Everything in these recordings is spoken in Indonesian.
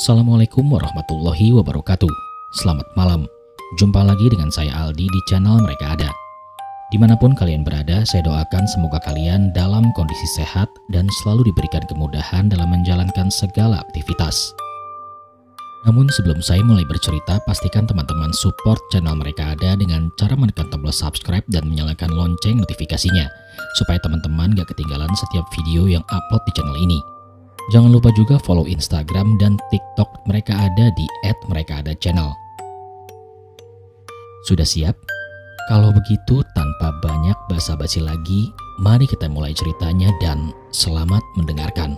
Assalamualaikum warahmatullahi wabarakatuh. Selamat malam. Jumpa lagi dengan saya Aldi di channel Mereka Ada. Dimanapun kalian berada, saya doakan semoga kalian dalam kondisi sehat dan selalu diberikan kemudahan dalam menjalankan segala aktivitas. Namun sebelum saya mulai bercerita, pastikan teman-teman support channel Mereka Ada dengan cara menekan tombol subscribe dan menyalakan lonceng notifikasinya, supaya teman-teman gak ketinggalan setiap video yang upload di channel ini. Jangan lupa juga follow Instagram dan TikTok Mereka Ada di @merekaada_channel. Sudah siap? Kalau begitu, tanpa banyak basa-basi lagi, mari kita mulai ceritanya dan selamat mendengarkan.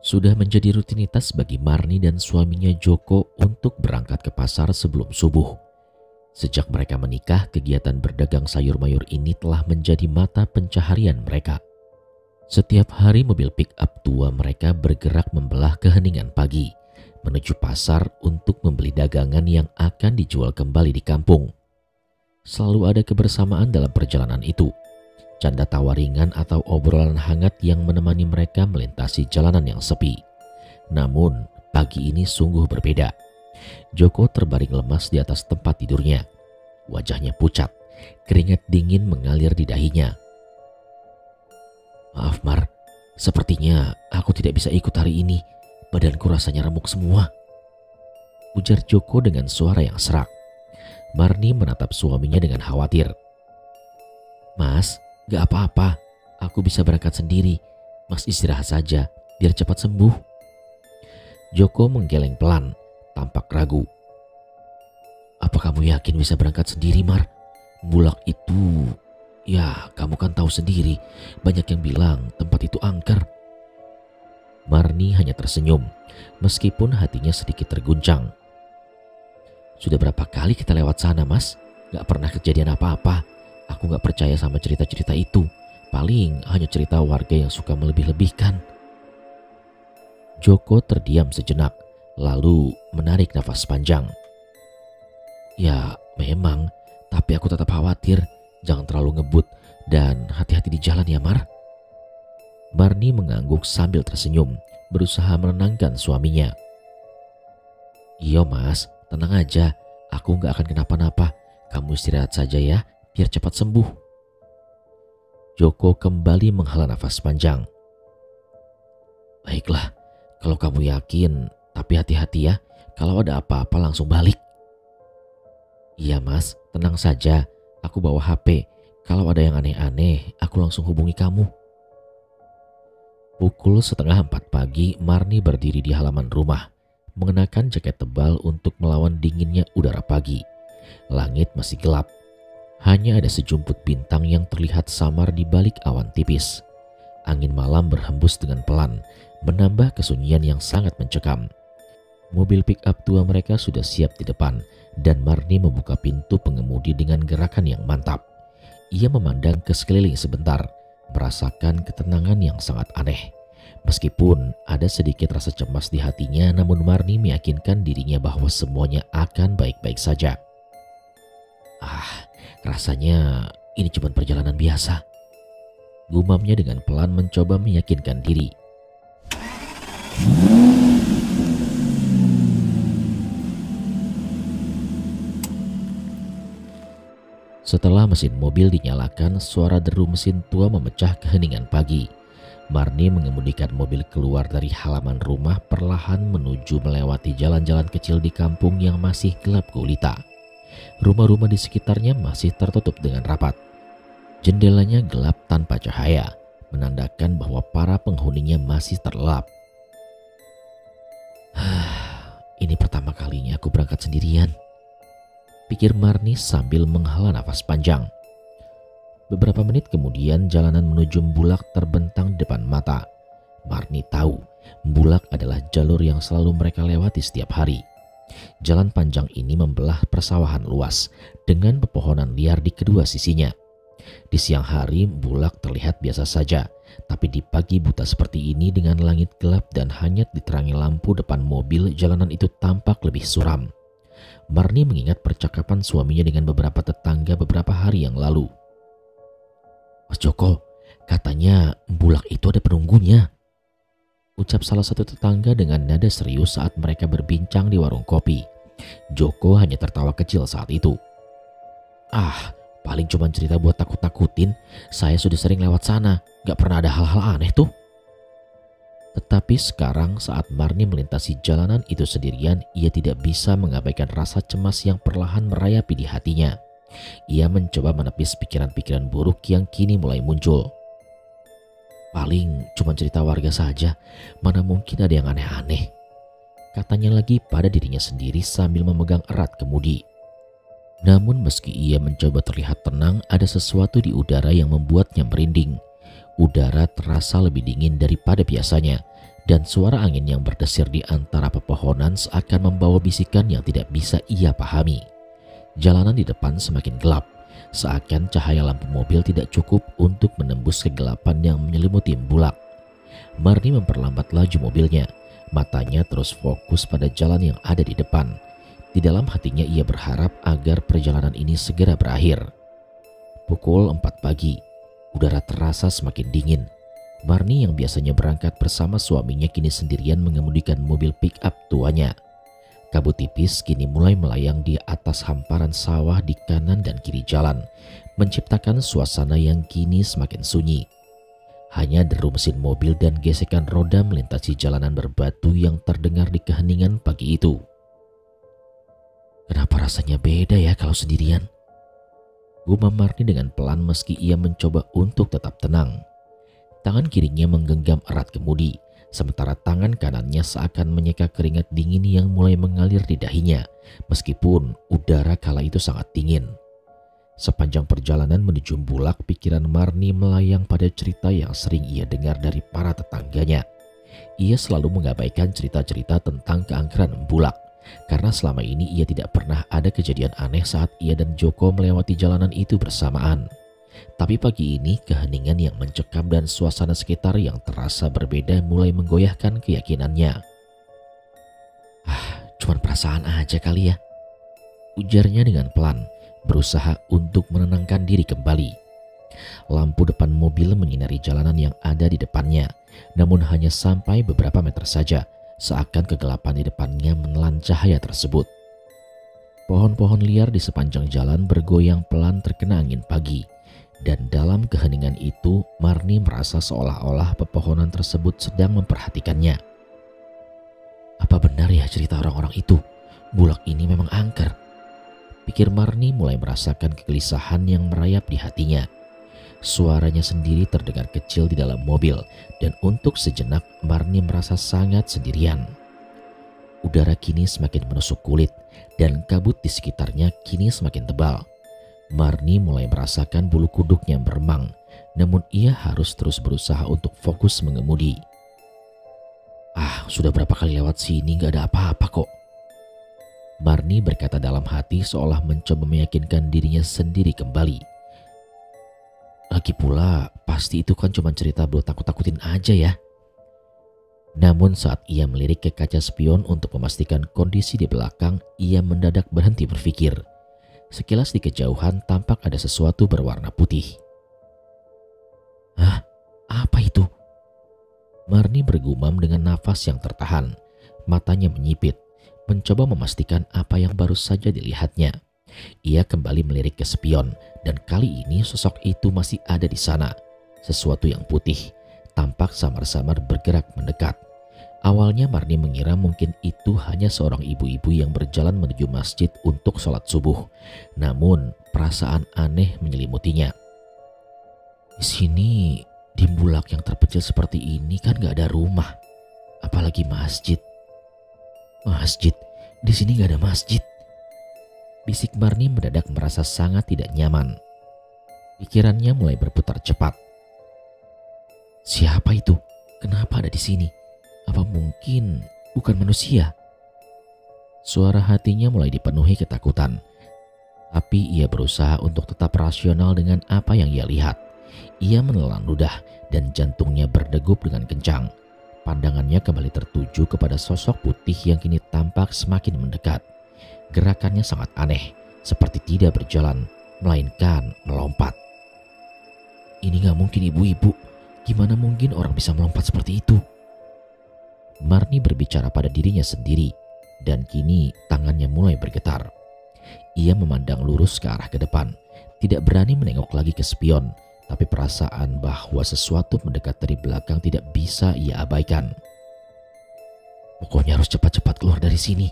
Sudah menjadi rutinitas bagi Marni dan suaminya Joko untuk berangkat ke pasar sebelum subuh. Sejak mereka menikah, kegiatan berdagang sayur mayur ini telah menjadi mata pencaharian mereka. Setiap hari mobil pick-up tua mereka bergerak membelah keheningan pagi, menuju pasar untuk membeli dagangan yang akan dijual kembali di kampung. Selalu ada kebersamaan dalam perjalanan itu. Canda tawa ringan atau obrolan hangat yang menemani mereka melintasi jalanan yang sepi. Namun, pagi ini sungguh berbeda. Joko terbaring lemas di atas tempat tidurnya. Wajahnya pucat, keringat dingin mengalir di dahinya. "Maaf Mar, sepertinya aku tidak bisa ikut hari ini. Badanku rasanya remuk semua," ujar Joko dengan suara yang serak. Marni menatap suaminya dengan khawatir. "Mas, gak apa-apa, aku bisa berangkat sendiri. Mas istirahat saja, biar cepat sembuh." Joko menggeleng pelan, tampak ragu. "Apa kamu yakin bisa berangkat sendiri, Mar? Bulak itu, ya kamu kan tahu sendiri, banyak yang bilang tempat itu angker." Marni hanya tersenyum, meskipun hatinya sedikit terguncang. "Sudah berapa kali kita lewat sana, Mas? Gak pernah kejadian apa-apa. Aku gak percaya sama cerita-cerita itu. Paling hanya cerita warga yang suka melebih-lebihkan." Joko terdiam sejenak, lalu menarik nafas panjang. "Ya memang, tapi aku tetap khawatir. Jangan terlalu ngebut dan hati-hati di jalan ya Mar." Marni mengangguk sambil tersenyum, berusaha menenangkan suaminya. "Iya Mas, tenang aja. Aku gak akan kenapa-napa. Kamu istirahat saja ya, biar cepat sembuh." Joko kembali menghela nafas panjang. "Baiklah, kalau kamu yakin. Tapi hati-hati ya, kalau ada apa-apa langsung balik." "Iya Mas, tenang saja. Aku bawa HP. Kalau ada yang aneh-aneh, aku langsung hubungi kamu." Pukul 3:30 pagi, Marni berdiri di halaman rumah, mengenakan jaket tebal untuk melawan dinginnya udara pagi. Langit masih gelap. Hanya ada sejumput bintang yang terlihat samar di balik awan tipis. Angin malam berhembus dengan pelan, menambah kesunyian yang sangat mencekam. Mobil pick-up tua mereka sudah siap di depan dan Marni membuka pintu pengemudi dengan gerakan yang mantap. Ia memandang ke sekeliling sebentar, merasakan ketenangan yang sangat aneh. Meskipun ada sedikit rasa cemas di hatinya, namun Marni meyakinkan dirinya bahwa semuanya akan baik-baik saja. Rasanya ini cuma perjalanan biasa," gumamnya dengan pelan mencoba meyakinkan diri. Setelah mesin mobil dinyalakan, suara deru mesin tua memecah keheningan pagi. Marni mengemudikan mobil keluar dari halaman rumah, perlahan menuju melewati jalan-jalan kecil di kampung yang masih gelap gulita. Rumah-rumah di sekitarnya masih tertutup dengan rapat. Jendelanya gelap tanpa cahaya, menandakan bahwa para penghuninya masih terlelap. "Ini pertama kalinya aku berangkat sendirian," pikir Marni sambil menghela nafas panjang. Beberapa menit kemudian jalanan menuju Bulak terbentang di depan mata. Marni tahu Bulak adalah jalur yang selalu mereka lewati setiap hari. Jalan panjang ini membelah persawahan luas dengan pepohonan liar di kedua sisinya. Di siang hari Bulak terlihat biasa saja, tapi di pagi buta seperti ini dengan langit gelap dan hanya diterangi lampu depan mobil, jalanan itu tampak lebih suram. Marni mengingat percakapan suaminya dengan beberapa tetangga beberapa hari yang lalu. "Mas Joko, Katanya bulak itu ada penunggunya, ucap salah satu tetangga dengan nada serius saat mereka berbincang di warung kopi. Joko hanya tertawa kecil saat itu. Ah, paling cuma cerita buat takut-takutin. Saya sudah sering lewat sana, gak pernah ada hal-hal aneh tuh. Tetapi sekarang saat Marni melintasi jalanan itu sendirian, ia tidak bisa mengabaikan rasa cemas yang perlahan merayapi di hatinya. Ia mencoba menepis pikiran-pikiran buruk yang kini mulai muncul. Paling cuma cerita warga saja, mana mungkin ada yang aneh-aneh, katanya lagi pada dirinya sendiri sambil memegang erat kemudi. Namun meski ia mencoba terlihat tenang, ada sesuatu di udara yang membuatnya merinding. Udara terasa lebih dingin daripada biasanya, dan suara angin yang berdesir di antara pepohonan seakan membawa bisikan yang tidak bisa ia pahami. Jalanan di depan semakin gelap, seakan cahaya lampu mobil tidak cukup untuk menembus kegelapan yang menyelimuti bulak. Marni memperlambat laju mobilnya, matanya terus fokus pada jalan yang ada di depan. Di dalam hatinya ia berharap agar perjalanan ini segera berakhir. Pukul 4 pagi. Udara terasa semakin dingin. Marni yang biasanya berangkat bersama suaminya kini sendirian mengemudikan mobil pick-up tuanya. Kabut tipis kini mulai melayang di atas hamparan sawah di kanan dan kiri jalan, menciptakan suasana yang kini semakin sunyi. Hanya deru mesin mobil dan gesekan roda melintasi jalanan berbatu yang terdengar di keheningan pagi itu. Kenapa rasanya beda ya kalau sendirian? Gumam Marni dengan pelan meski ia mencoba untuk tetap tenang. Tangan kirinya menggenggam erat kemudi, sementara tangan kanannya seakan menyeka keringat dingin yang mulai mengalir di dahinya, meskipun udara kala itu sangat dingin. Sepanjang perjalanan menuju bulak, pikiran Marni melayang pada cerita yang sering ia dengar dari para tetangganya. Ia selalu mengabaikan cerita-cerita tentang keangkeran bulak, karena selama ini ia tidak pernah ada kejadian aneh saat ia dan Joko melewati jalanan itu bersamaan. Tapi pagi ini keheningan yang mencekam dan suasana sekitar yang terasa berbeda mulai menggoyahkan keyakinannya. Cuman perasaan aja kali ya, ujarnya dengan pelan, berusaha untuk menenangkan diri kembali. Lampu depan mobil menyinari jalanan yang ada di depannya, namun hanya sampai beberapa meter saja, seakan kegelapan di depannya menelan cahaya tersebut. Pohon-pohon liar di sepanjang jalan bergoyang pelan terkena angin pagi, dan dalam keheningan itu Marni merasa seolah-olah pepohonan tersebut sedang memperhatikannya. Apa benar ya cerita orang-orang itu? Bulak ini memang angker. Pikir Marni mulai merasakan kegelisahan yang merayap di hatinya. Suaranya sendiri terdengar kecil di dalam mobil, dan untuk sejenak Marni merasa sangat sendirian. Udara kini semakin menusuk kulit, dan kabut di sekitarnya kini semakin tebal. Marni mulai merasakan bulu kuduknya meremang, namun ia harus terus berusaha untuk fokus mengemudi. Sudah berapa kali lewat sini gak ada apa-apa kok. Marni berkata dalam hati seolah mencoba meyakinkan dirinya sendiri kembali. Lagi pula, pasti itu kan cuma cerita buat takut-takutin aja ya. Namun saat ia melirik ke kaca spion untuk memastikan kondisi di belakang, ia mendadak berhenti berpikir. Sekilas di kejauhan tampak ada sesuatu berwarna putih. Apa itu? Marni bergumam dengan nafas yang tertahan. Matanya menyipit, mencoba memastikan apa yang baru saja dilihatnya. Ia kembali melirik ke spion, dan kali ini sosok itu masih ada di sana. Sesuatu yang putih, tampak samar-samar bergerak mendekat. Awalnya Marni mengira mungkin itu hanya seorang ibu-ibu yang berjalan menuju masjid untuk sholat subuh. Namun perasaan aneh menyelimutinya. Di sini, di bulak yang terpencil seperti ini kan gak ada rumah, apalagi masjid. Masjid? Di sini gak ada masjid. Bisik Marni mendadak merasa sangat tidak nyaman. Pikirannya mulai berputar cepat. Siapa itu? Kenapa ada di sini? Apa mungkin bukan manusia? Suara hatinya mulai dipenuhi ketakutan. Tapi ia berusaha untuk tetap rasional dengan apa yang ia lihat. Ia menelan ludah dan jantungnya berdegup dengan kencang. Pandangannya kembali tertuju kepada sosok putih yang kini tampak semakin mendekat. Gerakannya sangat aneh, seperti tidak berjalan, melainkan melompat. Ini gak mungkin ibu-ibu. Gimana mungkin orang bisa melompat seperti itu? Marni berbicara pada dirinya sendiri dan kini tangannya mulai bergetar. Ia memandang lurus ke arah ke depan, tidak berani menengok lagi ke spion, tapi perasaan bahwa sesuatu mendekat dari belakang tidak bisa ia abaikan. Pokoknya harus cepat-cepat keluar dari sini.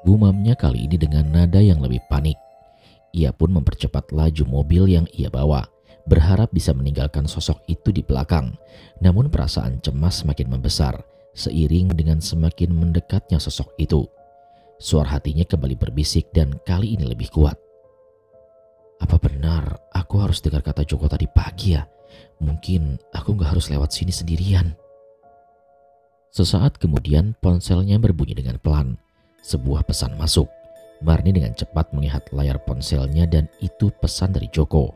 Gumamnya kali ini dengan nada yang lebih panik. Ia pun mempercepat laju mobil yang ia bawa, berharap bisa meninggalkan sosok itu di belakang. Namun perasaan cemas semakin membesar seiring dengan semakin mendekatnya sosok itu. Suara hatinya kembali berbisik dan kali ini lebih kuat. Apa benar aku harus dengar kata Joko tadi pagi ya? Mungkin aku gak harus lewat sini sendirian. Sesaat kemudian ponselnya berbunyi dengan pelan. Sebuah pesan masuk. Marni dengan cepat melihat layar ponselnya dan itu pesan dari Joko.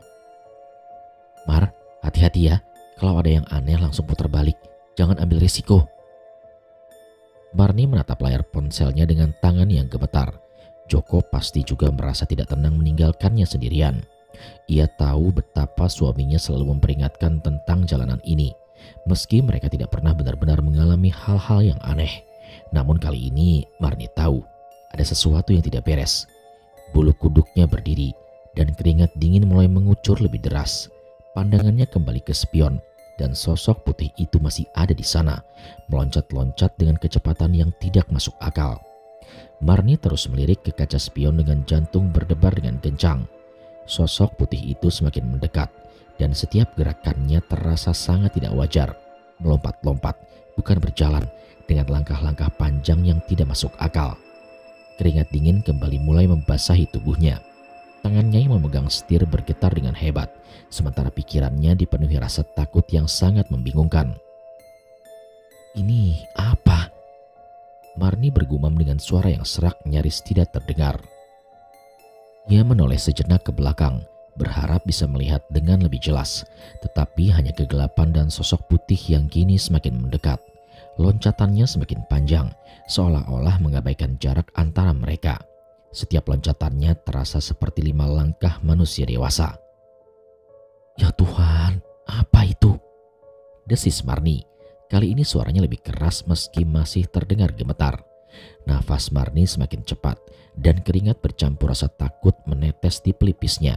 Mar, hati-hati ya. Kalau ada yang aneh langsung putar balik. Jangan ambil risiko. Marni menatap layar ponselnya dengan tangan yang gemetar. Joko pasti juga merasa tidak tenang meninggalkannya sendirian. Ia tahu betapa suaminya selalu memperingatkan tentang jalanan ini. Meski mereka tidak pernah benar-benar mengalami hal-hal yang aneh. Namun kali ini Marni tahu ada sesuatu yang tidak beres. Bulu kuduknya berdiri dan keringat dingin mulai mengucur lebih deras. Pandangannya kembali ke spion. Dan sosok putih itu masih ada di sana, meloncat-loncat dengan kecepatan yang tidak masuk akal. Marni terus melirik ke kaca spion dengan jantung berdebar dengan kencang. Sosok putih itu semakin mendekat, dan setiap gerakannya terasa sangat tidak wajar. Melompat-lompat, bukan berjalan, dengan langkah-langkah panjang yang tidak masuk akal. Keringat dingin kembali mulai membasahi tubuhnya. Tangannya yang memegang setir bergetar dengan hebat, sementara pikirannya dipenuhi rasa takut yang sangat membingungkan. Ini apa? Marni bergumam dengan suara yang serak nyaris tidak terdengar. Ia menoleh sejenak ke belakang, berharap bisa melihat dengan lebih jelas, tetapi hanya kegelapan dan sosok putih yang kini semakin mendekat. Loncatannya semakin panjang, seolah-olah mengabaikan jarak antara mereka. Setiap loncatannya terasa seperti 5 langkah manusia dewasa. Ya Tuhan, apa itu? Desis Marni. Kali ini suaranya lebih keras meski masih terdengar gemetar. Nafas Marni semakin cepat dan keringat bercampur rasa takut menetes di pelipisnya.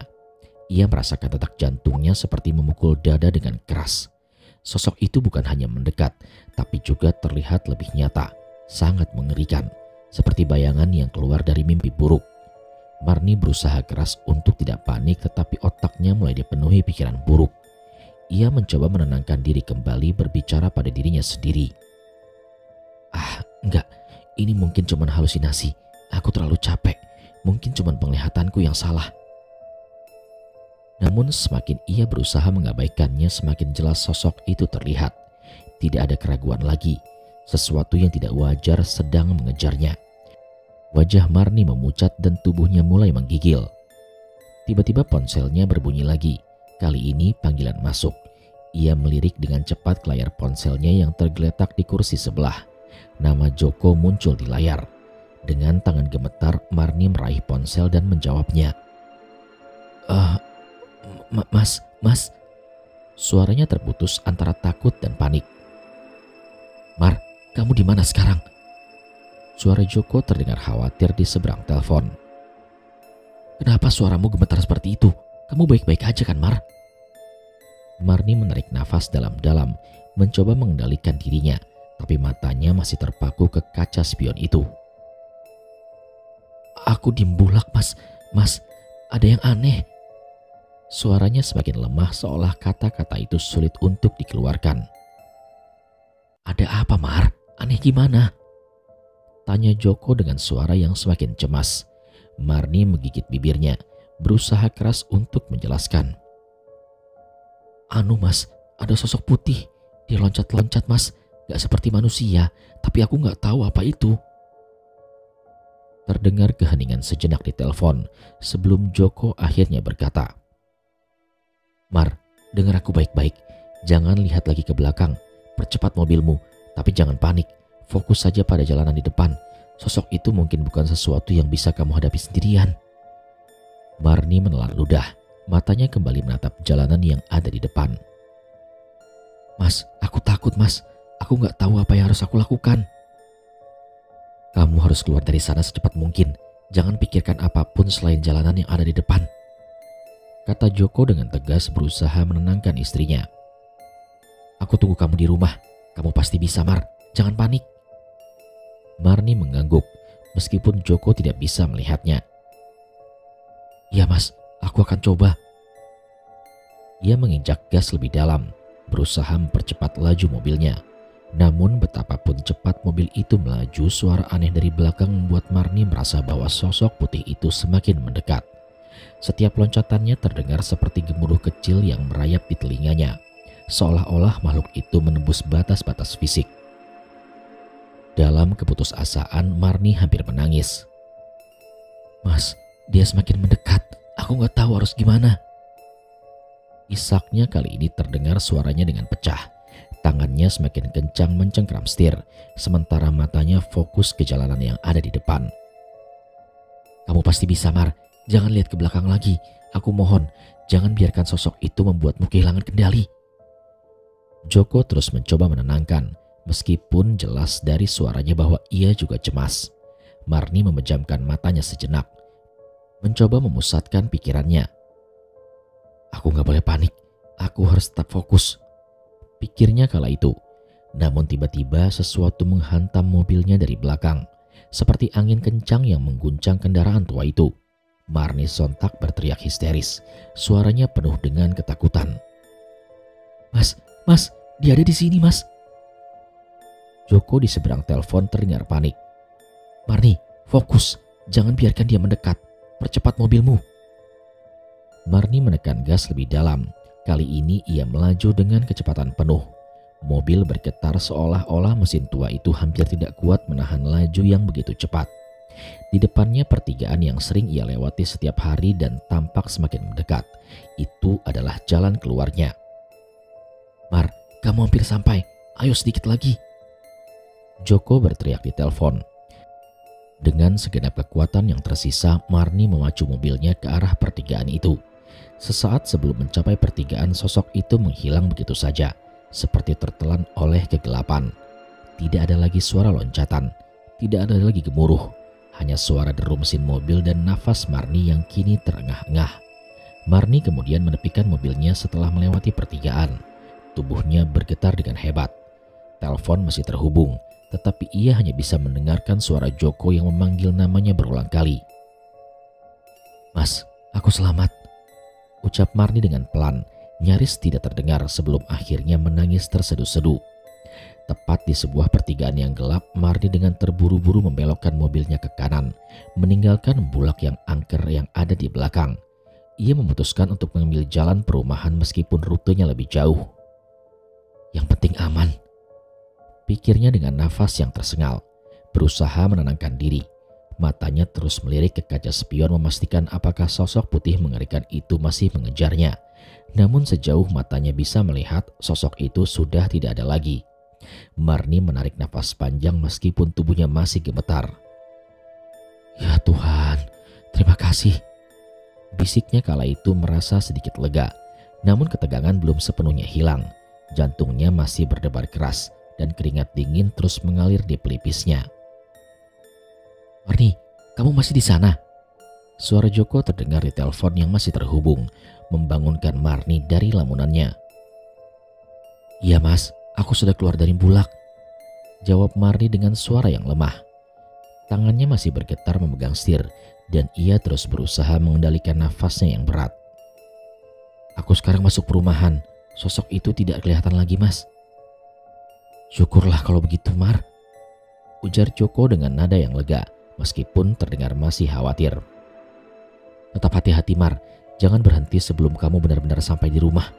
Ia merasakan detak jantungnya seperti memukul dada dengan keras. Sosok itu bukan hanya mendekat, tapi juga terlihat lebih nyata, sangat mengerikan. Seperti bayangan yang keluar dari mimpi buruk. Marni berusaha keras untuk tidak panik, tetapi otaknya mulai dipenuhi pikiran buruk. Ia mencoba menenangkan diri kembali, berbicara pada dirinya sendiri. Enggak, ini mungkin cuma halusinasi. Aku terlalu capek. Mungkin cuma penglihatanku yang salah. Namun semakin ia berusaha mengabaikannya, semakin jelas sosok itu terlihat. Tidak ada keraguan lagi. Sesuatu yang tidak wajar sedang mengejarnya. Wajah Marni memucat dan tubuhnya mulai menggigil. Tiba-tiba ponselnya berbunyi lagi. Kali ini panggilan masuk. Ia melirik dengan cepat ke layar ponselnya yang tergeletak di kursi sebelah. Nama Joko muncul di layar. Dengan tangan gemetar, Marni meraih ponsel dan menjawabnya. Mas. Suaranya terputus antara takut dan panik. Mar, kamu di mana sekarang? Suara Joko terdengar khawatir di seberang telepon. Kenapa suaramu gemetar seperti itu? Kamu baik-baik aja kan, Mar? Marni menarik nafas dalam-dalam, mencoba mengendalikan dirinya, tapi matanya masih terpaku ke kaca spion itu. Aku dimbulak, Mas. Mas, ada yang aneh. Suaranya semakin lemah seolah kata-kata itu sulit untuk dikeluarkan. Ada apa, Mar? Aneh gimana? Tanya Joko dengan suara yang semakin cemas. Marni menggigit bibirnya, berusaha keras untuk menjelaskan. Mas, ada sosok putih. Dia loncat-loncat, Mas. Gak seperti manusia, tapi aku gak tahu apa itu. Terdengar keheningan sejenak di telepon sebelum Joko akhirnya berkata. Mar, dengar aku baik-baik. Jangan lihat lagi ke belakang. Percepat mobilmu, tapi jangan panik. Fokus saja pada jalanan di depan. Sosok itu mungkin bukan sesuatu yang bisa kamu hadapi sendirian. Marni menelan ludah. Matanya kembali menatap jalanan yang ada di depan. Mas, aku takut mas. Aku gak tahu apa yang harus aku lakukan. Kamu harus keluar dari sana secepat mungkin. Jangan pikirkan apapun selain jalanan yang ada di depan, kata Joko dengan tegas berusaha menenangkan istrinya. Aku tunggu kamu di rumah. Kamu pasti bisa, Mar. Jangan panik. Marni mengangguk meskipun Joko tidak bisa melihatnya. Ya mas, aku akan coba. Ia menginjak gas lebih dalam, berusaha mempercepat laju mobilnya. Namun betapapun cepat mobil itu melaju, suara aneh dari belakang membuat Marni merasa bahwa sosok putih itu semakin mendekat. Setiap loncatannya terdengar seperti gemuruh kecil yang merayap di telinganya, seolah-olah makhluk itu menembus batas-batas fisik. Dalam keputusasaan, Marni hampir menangis. Mas, dia semakin mendekat. Aku gak tahu harus gimana. Isaknya kali ini terdengar suaranya dengan pecah. Tangannya semakin kencang mencengkram setir, sementara matanya fokus ke jalanan yang ada di depan. Kamu pasti bisa, Mar. Jangan lihat ke belakang lagi. Aku mohon, jangan biarkan sosok itu membuatmu kehilangan kendali. Joko terus mencoba menenangkan, meskipun jelas dari suaranya bahwa ia juga cemas. Marni memejamkan matanya sejenak, mencoba memusatkan pikirannya. Aku gak boleh panik. Aku harus tetap fokus, pikirnya kala itu. Namun tiba-tiba sesuatu menghantam mobilnya dari belakang, seperti angin kencang yang mengguncang kendaraan tua itu. Marni sontak berteriak histeris, suaranya penuh dengan ketakutan. Mas, dia ada di sini, Mas. Joko di seberang telepon terdengar panik. Marni, fokus, jangan biarkan dia mendekat. Percepat mobilmu. Marni menekan gas lebih dalam. Kali ini ia melaju dengan kecepatan penuh. Mobil bergetar seolah-olah mesin tua itu hampir tidak kuat menahan laju yang begitu cepat. Di depannya pertigaan yang sering ia lewati setiap hari dan tampak semakin mendekat. Itu adalah jalan keluarnya. Mar, kamu hampir sampai. Ayo sedikit lagi. Joko berteriak di telepon. Dengan segenap kekuatan yang tersisa, Marni memacu mobilnya ke arah pertigaan itu. Sesaat sebelum mencapai pertigaan, sosok itu menghilang begitu saja, seperti tertelan oleh kegelapan. Tidak ada lagi suara loncatan, tidak ada lagi gemuruh, hanya suara deru mesin mobil dan nafas Marni yang kini terengah-engah. Marni kemudian menepikan mobilnya setelah melewati pertigaan. Tubuhnya bergetar dengan hebat. Telepon masih terhubung, tetapi ia hanya bisa mendengarkan suara Joko yang memanggil namanya berulang kali. Mas, aku selamat, ucap Marni dengan pelan, nyaris tidak terdengar sebelum akhirnya menangis terseduh-seduh. Tepat di sebuah pertigaan yang gelap, Marni dengan terburu-buru membelokkan mobilnya ke kanan, meninggalkan bulak yang angker yang ada di belakang. Ia memutuskan untuk mengambil jalan perumahan meskipun rutenya lebih jauh. Yang penting aman, pikirnya dengan nafas yang tersengal, berusaha menenangkan diri. Matanya terus melirik ke kaca spion memastikan apakah sosok putih mengerikan itu masih mengejarnya. Namun sejauh matanya bisa melihat, sosok itu sudah tidak ada lagi. Marni menarik nafas panjang meskipun tubuhnya masih gemetar. Ya Tuhan, terima kasih, bisiknya kala itu merasa sedikit lega. Namun ketegangan belum sepenuhnya hilang. Jantungnya masih berdebar keras dan keringat dingin terus mengalir di pelipisnya. Marni, kamu masih di sana? Suara Joko terdengar di telepon yang masih terhubung, membangunkan Marni dari lamunannya. Iya mas, aku sudah keluar dari bulak, jawab Marni dengan suara yang lemah. Tangannya masih bergetar memegang setir dan ia terus berusaha mengendalikan nafasnya yang berat. Aku sekarang masuk perumahan, sosok itu tidak kelihatan lagi mas. Syukurlah kalau begitu Mar, ujar Joko dengan nada yang lega meskipun terdengar masih khawatir. Tetap hati-hati Mar, jangan berhenti sebelum kamu benar-benar sampai di rumah.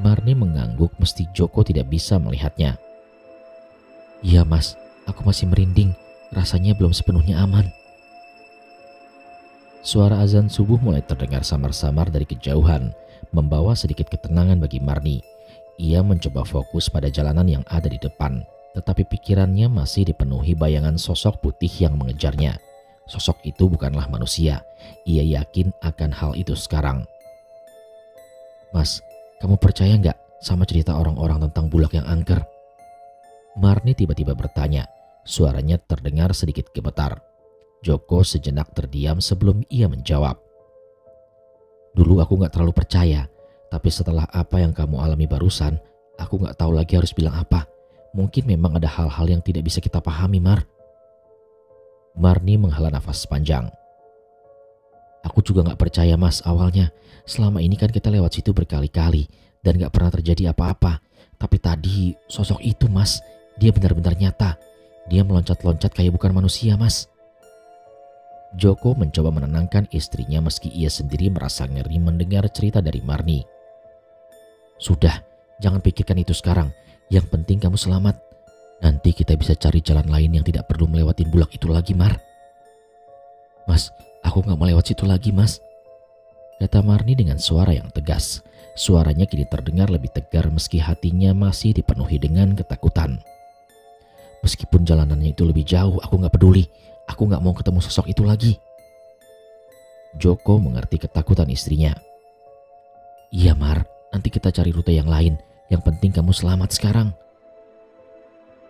Marni mengangguk meski Joko tidak bisa melihatnya. Iya mas, aku masih merinding, rasanya belum sepenuhnya aman. Suara azan subuh mulai terdengar samar-samar dari kejauhan, membawa sedikit ketenangan bagi Marni. Ia mencoba fokus pada jalanan yang ada di depan, tetapi pikirannya masih dipenuhi bayangan sosok putih yang mengejarnya. Sosok itu bukanlah manusia, ia yakin akan hal itu sekarang. Mas, kamu percaya nggak sama cerita orang-orang tentang bulak yang angker? Marni tiba-tiba bertanya. Suaranya terdengar sedikit gemetar. Joko sejenak terdiam sebelum ia menjawab. Dulu aku nggak terlalu percaya, tapi setelah apa yang kamu alami barusan, aku nggak tahu lagi harus bilang apa. Mungkin memang ada hal-hal yang tidak bisa kita pahami, Mar. Marni menghela nafas panjang. Aku juga gak percaya, Mas, awalnya. Selama ini kan kita lewat situ berkali-kali dan gak pernah terjadi apa-apa. Tapi tadi sosok itu, Mas, dia benar-benar nyata. Dia meloncat-loncat kayak bukan manusia, Mas. Joko mencoba menenangkan istrinya meski ia sendiri merasa ngeri mendengar cerita dari Marni. Sudah, jangan pikirkan itu sekarang. Yang penting kamu selamat. Nanti kita bisa cari jalan lain yang tidak perlu melewatin bulak itu lagi, Mar. Mas, aku gak mau lewat situ lagi, Mas, kata Marni dengan suara yang tegas. Suaranya kini terdengar lebih tegar meski hatinya masih dipenuhi dengan ketakutan. Meskipun jalanannya itu lebih jauh, aku gak peduli. Aku gak mau ketemu sosok itu lagi. Joko mengerti ketakutan istrinya. Iya, Mar, nanti kita cari rute yang lain. Yang penting kamu selamat sekarang.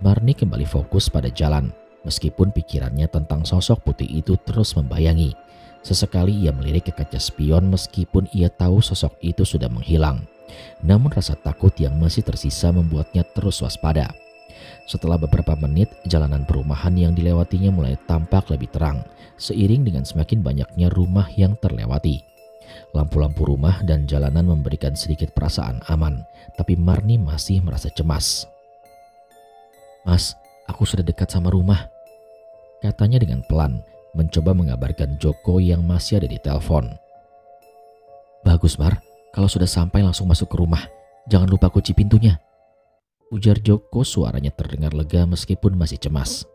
Marni kembali fokus pada jalan. Meskipun pikirannya tentang sosok putih itu terus membayangi. Sesekali ia melirik ke kaca spion meskipun ia tahu sosok itu sudah menghilang. Namun rasa takut yang masih tersisa membuatnya terus waspada. Setelah beberapa menit, jalanan perumahan yang dilewatinya mulai tampak lebih terang, seiring dengan semakin banyaknya rumah yang terlewati. Lampu-lampu rumah dan jalanan memberikan sedikit perasaan aman, tapi Marni masih merasa cemas. Mas, aku sudah dekat sama rumah, katanya dengan pelan, mencoba mengabarkan Joko yang masih ada di telepon. Bagus, Mar, kalau sudah sampai langsung masuk ke rumah. Jangan lupa kunci pintunya, ujar Joko, suaranya terdengar lega meskipun masih cemas.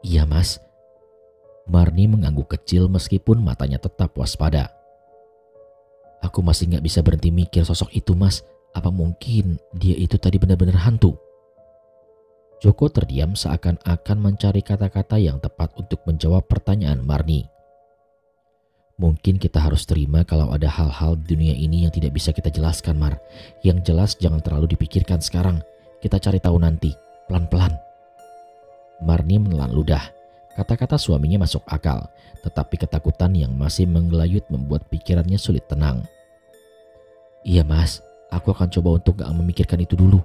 Iya, Mas. Marni mengangguk kecil meskipun matanya tetap waspada. Aku masih gak bisa berhenti mikir sosok itu, Mas. Apa mungkin dia itu tadi benar-benar hantu? Joko terdiam seakan-akan mencari kata-kata yang tepat untuk menjawab pertanyaan Marni. Mungkin kita harus terima kalau ada hal-hal di dunia ini yang tidak bisa kita jelaskan, Mar. Yang jelas jangan terlalu dipikirkan sekarang. Kita cari tahu nanti, pelan-pelan. Marni menelan ludah. Kata-kata suaminya masuk akal, tetapi ketakutan yang masih menggelayut membuat pikirannya sulit tenang. Iya, Mas, aku akan coba untuk gak memikirkan itu dulu,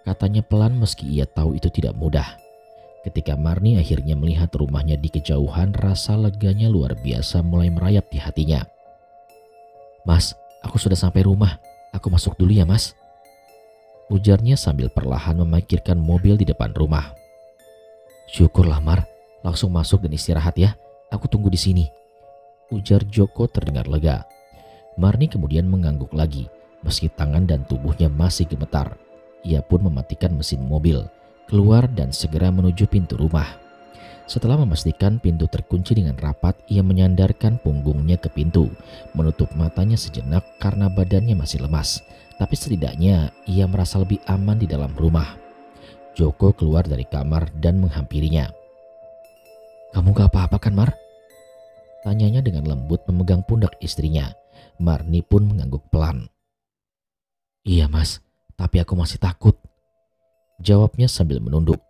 katanya pelan meski ia tahu itu tidak mudah. Ketika Marni akhirnya melihat rumahnya di kejauhan, rasa leganya luar biasa mulai merayap di hatinya. Mas, aku sudah sampai rumah. Aku masuk dulu ya, Mas, ujarnya sambil perlahan memikirkan mobil di depan rumah. Syukurlah, Mar. Langsung masuk dan istirahat ya. Aku tunggu di sini, ujar Joko terdengar lega. Marni kemudian mengangguk lagi, meski tangan dan tubuhnya masih gemetar. Ia pun mematikan mesin mobil, keluar dan segera menuju pintu rumah. Setelah memastikan pintu terkunci dengan rapat, ia menyandarkan punggungnya ke pintu, menutup matanya sejenak karena badannya masih lemas. Tapi setidaknya ia merasa lebih aman di dalam rumah. Joko keluar dari kamar dan menghampirinya. Kamu gak apa-apa kan, Mar? Tanyanya dengan lembut memegang pundak istrinya. Marni pun mengangguk pelan. Iya, Mas, tapi aku masih takut, jawabnya sambil menunduk.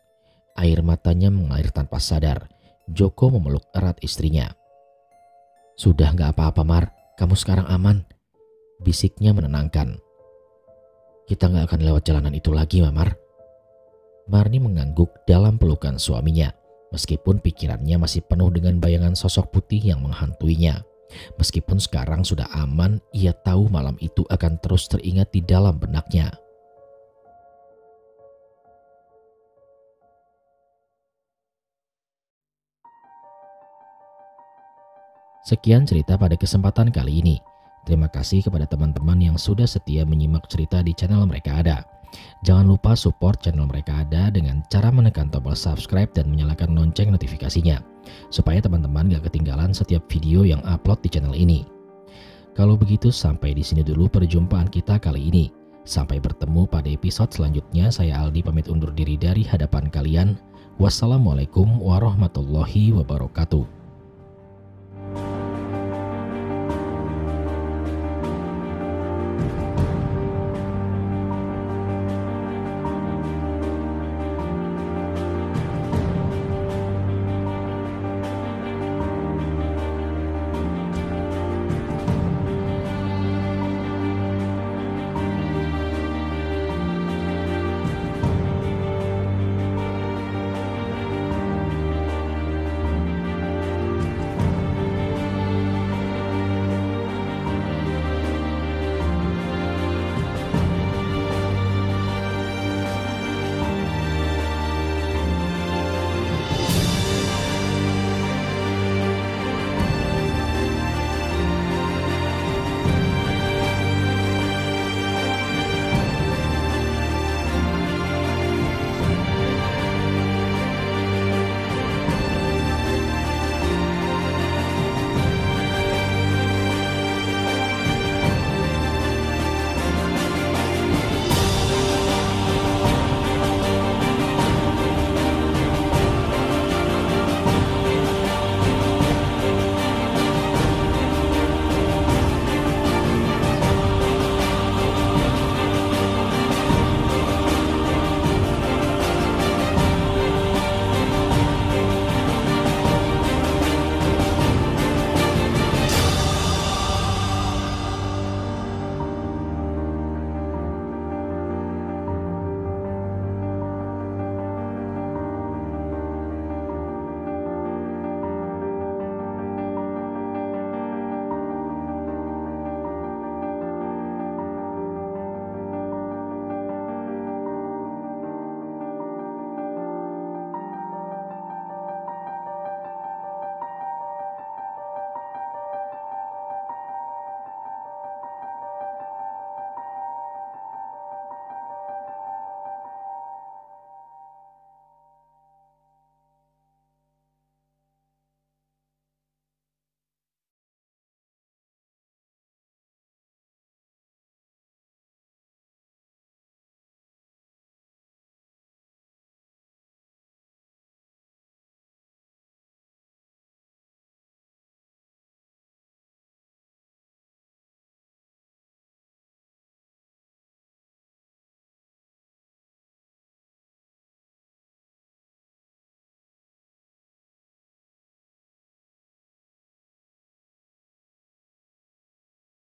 Air matanya mengalir tanpa sadar. Joko memeluk erat istrinya. Sudah gak apa-apa, Mar, kamu sekarang aman, bisiknya menenangkan. Kita gak akan lewat jalanan itu lagi, Mar. Marni mengangguk dalam pelukan suaminya, meskipun pikirannya masih penuh dengan bayangan sosok putih yang menghantuinya. Meskipun sekarang sudah aman, ia tahu malam itu akan terus teringat di dalam benaknya. Sekian cerita pada kesempatan kali ini. Terima kasih kepada teman-teman yang sudah setia menyimak cerita di channel Mereka Ada. Jangan lupa support channel Mereka Ada dengan cara menekan tombol subscribe dan menyalakan lonceng notifikasinya, supaya teman-teman gak ketinggalan setiap video yang upload di channel ini. Kalau begitu, sampai di sini dulu perjumpaan kita kali ini. Sampai bertemu pada episode selanjutnya. Saya Aldi pamit undur diri dari hadapan kalian. Wassalamualaikum warahmatullahi wabarakatuh.